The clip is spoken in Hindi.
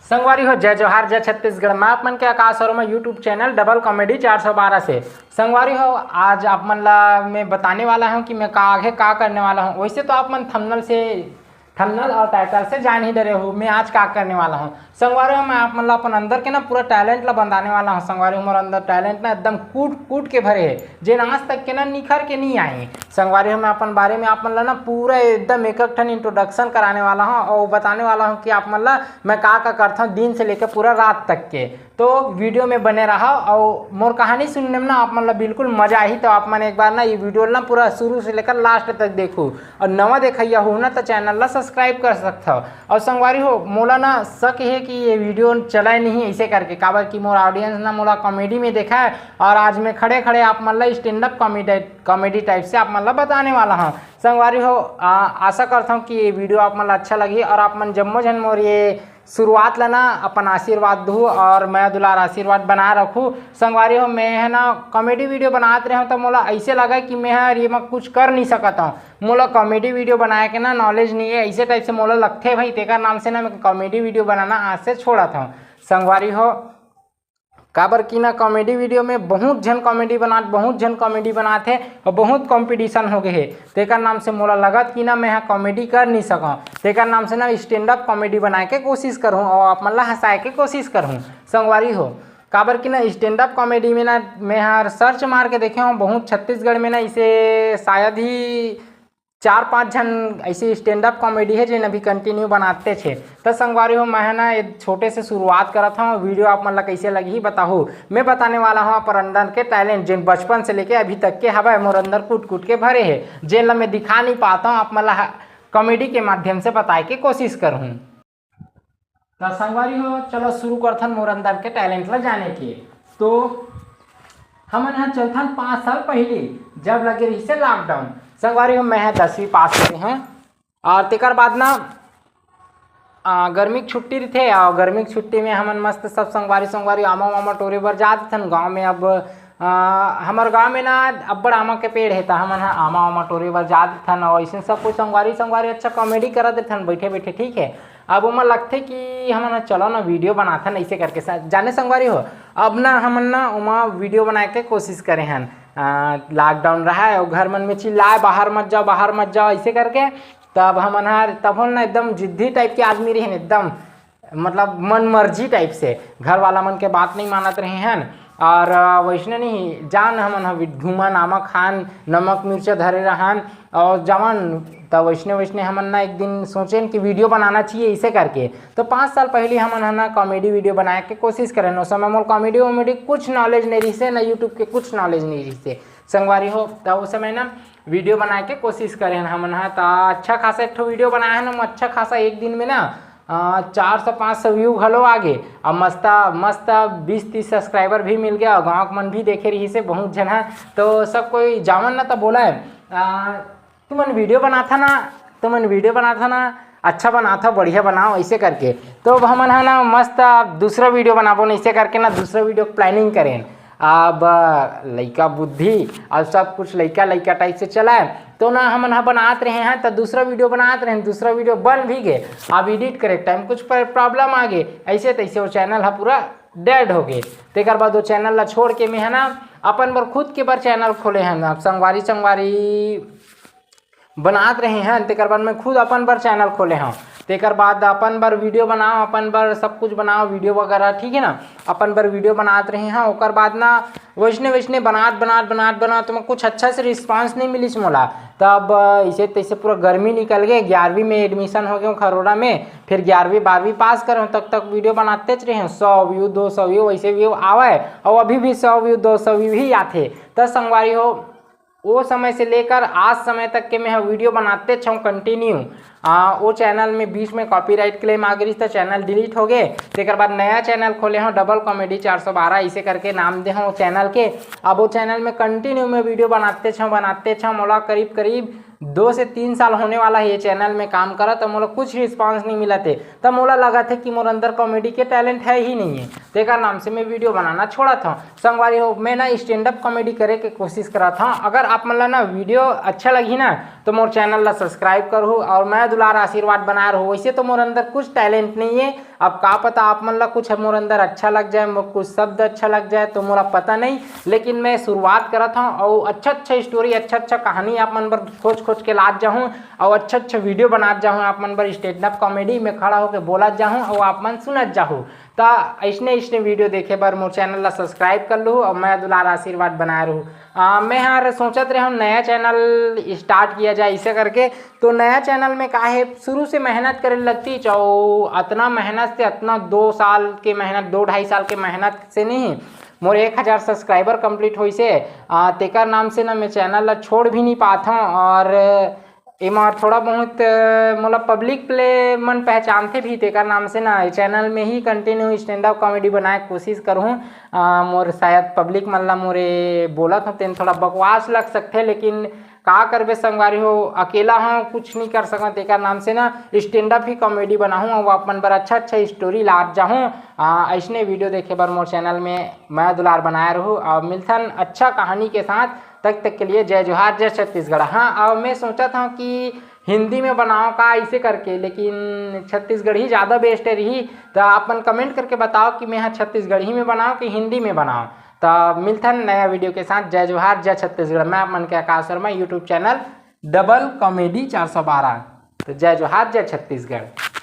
संगवारी हो जय जोहार जय छत्तीसगढ़। मैं आप मन के आकाश और मैं यूट्यूब चैनल डबल कॉमेडी 412 से संगवारी हो। आज आप मन ला मैं बताने वाला हूं कि मैं आगे का करने वाला हूं। वैसे तो आप मन थंबनेल और टाइटल से जान ही डरे हो मैं आज का करने वाला हूँ। संगवारी हो मैं आप मन ला अपन अंदर के ना पूरा टैलेंट ला बताने वाला हूँ। संगवारी हो मोर अंदर टैलेंट ना एकदम कूट कूट के भरे है जे आज तक के ना निखर के नहीं आए। संगवारी हो मैं अपन बारे में आप मन ला ना पूरा एकदम एक ठन इंट्रोडक्शन कराने वाला हूँ और बताने वाला हूँ कि आप मन ला मैं का करता हूँ दिन से लेकर पूरा रात तक के। तो वीडियो में बने रहा और मोर कहानी सुनने में ना आप मन ला बिल्कुल मजा आई। तो आप मन एक बार ना ये वीडियो ना पूरा शुरू से लेकर लास्ट तक देखो और नवा देखिया हो ना तो चैनल ला सब्सक्राइब कर सकते हो। और संगवारी हो मोला ना शक है कि ये वीडियो चला नहीं ऐसे करके काबर कि मोर ऑडियंस ना मोला कॉमेडी में देखा है और आज मैं खड़े खड़े आप मन ला स्टैंड अप कॉमेडी टाइप से आप मन ला बताने वाला हूँ। संगवारी हो आशा करता हूँ कि ये वीडियो आप मन ला अच्छा लगी और आप मन जम्मो जन मोर ये शुरुआत ला ना अपन आशीर्वाद दूँ और मैं दुलार आशीर्वाद बना रखूँ। संगवारी हो मैं है ना कॉमेडी वीडियो बनाते रहे तो मोला ऐसे लगा कि मैं ये मैं कुछ कर नहीं सकता हूँ। मोला कॉमेडी वीडियो बनाए के ना नॉलेज नहीं है ऐसे टाइप से मोला लगते है भाई तेकर नाम से ना मैं कॉमेडी वीडियो बनाना आज से छोड़ा था। संगवारी हो काबर की ना कॉमेडी वीडियो में बहुत जन कॉमेडी बनाते और बहुत कंपटीशन हो गए है तेकर नाम से मोला लगत कि ना मैं कॉमेडी कर नहीं सकूँ। तेकर नाम से ना स्टैंड अप कॉमेडी बनाए के कोशिश करूँ और आप मन ला हंसाए के कोशिश करूँ। संगवारी हो काबर की ना स्टैंड अप कॉमेडी में ना मैं सर्च मार के देखे हूँ बहुत छत्तीसगढ़ में ना इसे शायद ही 4-5 जन ऐसी स्टैंड अप कॉमेडी है जिन अभी कंटिन्यू बनाते थे। तो संगवारी हो मैं ना एक छोटे से शुरुआत करा था वीडियो आप मन ला कैसे लगी ही बताओ। मैं बताने वाला हूँ पर अंदर के टैलेंट जिन बचपन से लेके अभी तक के हवा मोर अंदर कूट कूट के भरे है जिन ला मैं दिखा नहीं पाता हूँ आप मन ला कॉमेडी के माध्यम से बताए के कोशिश करूँ। तो संगवारी हो चलो शुरू करथन मोर अंदर के टैलेंट ला जाने के। तो हमन यहाँ चलथन 5 साल पहले जब लगे रही से लॉकडाउन। संगवारी हो मैं 10वीं पास करे हैं और तेकर बाद ना गर्मी की छुट्टी थे और गर्मी की छुट्टी में हमन मस्त सब संगवारी आमा टोरे बर जाते थे गाँव में। अब हमारे गांव में ना अब्बड़ आमा के पेड़ है तो हमन आमा टोरे बर जाते थे और ऐसे सब कोई संगवारी अच्छा कॉमेडी करते थे बैठे बैठे ठीक है। अब उमन लगते कि हमन चलो ना वीडियो बनाते हैं ऐसे करके जाने संगवारी हो। अब ना हमन ना उमा वीडियो बनाए के कोशिश करे हैं लॉकडाउन रहा है और घर मन में चिल्लाए बाहर मत जाओ ऐसे करके। तब हमन तब ना एकदम जिद्दी टाइप के आदमी रहे एकदम मतलब मन मर्जी टाइप से घर वाला मन के बात नहीं मानत रहे हैं और वैष्णव नहीं जान हमन धुआं नमक खान नमक मिर्चा धरे रहन और जवान तब वैष्णव हमन ना एक दिन सोचे कि वीडियो बनाना चाहिए इसे करके। तो 5 साल पहले हमन ना कॉमेडी वीडियो बनाए के कोशिश करें। उस समय मोर कॉमेडी कुछ नॉलेज नहीं रही से ना यूट्यूब के कुछ नॉलेज नहीं रही से संगवारी हो। तो उस समय ना वीडियो बनाए के कोशिश करें हमन तो अच्छा खासा एक वीडियो बनाया है ना अच्छा खासा एक दिन में ना 400-500 व्यू घलो आगे और मस्त 20-30 सब्सक्राइबर भी मिल गया और गाँव मन भी देखे रही से बहुत जन है। तो सब कोई जावन ना तो बोला है तुमन वीडियो बना था ना अच्छा बना था बढ़िया बनाओ ऐसे करके। तो हमन है ना मस्त दूसरा वीडियो बनाबो ऐसे करके ना दूसरा वीडियो प्लानिंग करें। अब लइका बुद्धि और सब कुछ लइका टाइप से चला है तो ना हमन बनात रहे हैं तो दूसरा वीडियो बन भी गए। अब एडिट करे टाइम कुछ प्रॉब्लम आ गए ऐसे तैसे वो चैनल पूरा डेड हो गए। तेकर बाद वो चैनल ला छोड़ के मैं है ना अपन बर खुद के बार चैनल खोले हैं अब संगवारी बनात रहे हैं। तेकर बाद मैं खुद अपन बर चैनल खोले हैं। तेकर बाद अपन बर वीडियो बनाओ अपन बर सब कुछ बनाओ वीडियो वगैरह ठीक है ना अपन बर वीडियो बनाते रहे हैं। ओकर बाद ना वैष्णव बनात तो मैं कुछ अच्छा से रिस्पांस नहीं मिली मोला। तब ऐसे तैसे पूरा गर्मी निकल गए 11वीं में एडमिशन हो गया खरोड़ा में फिर 11वीं 12वीं पास करूँ तक वीडियो बनाते रहे 100 व्यू 200 व्यू वैसे व्यू आवे और अभी भी 100 व्यू 200 व्यू ही आते। तो संगवारी हो वो समय से लेकर आज समय तक के मैं वीडियो बनाते छूँ कंटिन्यू। वो चैनल में बीच में कॉपीराइट क्लेम आ गई तो चैनल डिलीट हो गए। तेकर बाद नया चैनल खोले हूँ डबल कॉमेडी 412 इसे करके नाम दे हूँ चैनल के। अब वो चैनल में कंटिन्यू में वीडियो बनाते छूँ मोला करीब 2 से 3 साल होने वाला है ये चैनल में काम करा तो मोला कुछ रिस्पांस नहीं मिला थे। तब मोला लगा था कि मोर अंदर कॉमेडी के टैलेंट है ही नहीं है तेकर नाम से मैं वीडियो बनाना छोड़ा था। संगवारी हो मैं ना स्टैंड अप कॉमेडी करे के कोशिश करा था। अगर आप मतलब ना वीडियो अच्छा लगी ना तो मोर चैनल ला सब्सक्राइब करो और मैं दुलार आशीर्वाद बनाए रहूँ। वैसे तो मोर अंदर कुछ टैलेंट नहीं है, अब का पता आप मन ला कुछ मोर अंदर अच्छा लग जाए, कुछ शब्द अच्छा लग जाए तो मोरा पता नहीं, लेकिन मैं शुरुआत करत हूँ और अच्छा स्टोरी अच्छा कहानी आप मन बर खोज के लाद जाऊँ और अच्छा वीडियो बनात जाऊँ आप मन बर। स्टैंड अप कॉमेडी में खड़ा होकर बोलत जाऊँ और आप मन सुनत जाहूँ। तो ऐसने वीडियो देखे बर मोर चैनल ला सब्सक्राइब कर लूँ और मैं दुलार आशीर्वाद बनाए रहूँ। मैं यार सोचत रहे हूँ नया चैनल स्टार्ट किया जाए इसे करके। तो नया चैनल में का है शुरू से मेहनत करे लगती, चाहो अतना मेहनत से अतना 2 साल के मेहनत 2-2.5 साल के मेहनत से नहीं मोर 1000 सब्सक्राइबर कंप्लीट हुई से तेकर नाम से ना मैं चैनल ला छोड़ भी नहीं पाता हूँ। और एमा थोड़ा बहुत मोला पब्लिक प्ले मन पहचानते भी तेकर नाम से ना चैनल में ही कंटिन्यू स्टैंड अप कॉमेडी बनाए के कोशिश करूँ। मोर शायद पब्लिक मन ला मोरे बोलत हूँ तेन थोड़ा बकवास लग सकते, लेकिन का करबे संगवारी हो, अकेला हूँ कुछ नहीं कर सकता। तेकर नाम से ना स्टैंड अप ही कॉमेडी बनाऊँ और अपन बर अच्छा स्टोरी लाद जाऊँ। ऐसने वीडियो देखे बर मोर चैनल में मैं दुलार बनाए रहूँ और मिलथन अच्छा कहानी के साथ। तक के लिए जय जोहार, जय छत्तीसगढ़। हाँ, और मैं सोचा था कि हिंदी में बनाओ का इसे करके, लेकिन छत्तीसगढ़ी ज़्यादा बेस्ट रही। तो आपन कमेंट करके बताओ कि मैं यहाँ छत्तीसगढ़ी में बनाऊँ कि हिंदी में बनाऊँ। तो मिलथन नया वीडियो के साथ। जय जोहार, जय छत्तीसगढ़। मैं मन के Akash Sharma, YouTube channel double comedy 412। तो जय जोहार, जय छत्तीसगढ़।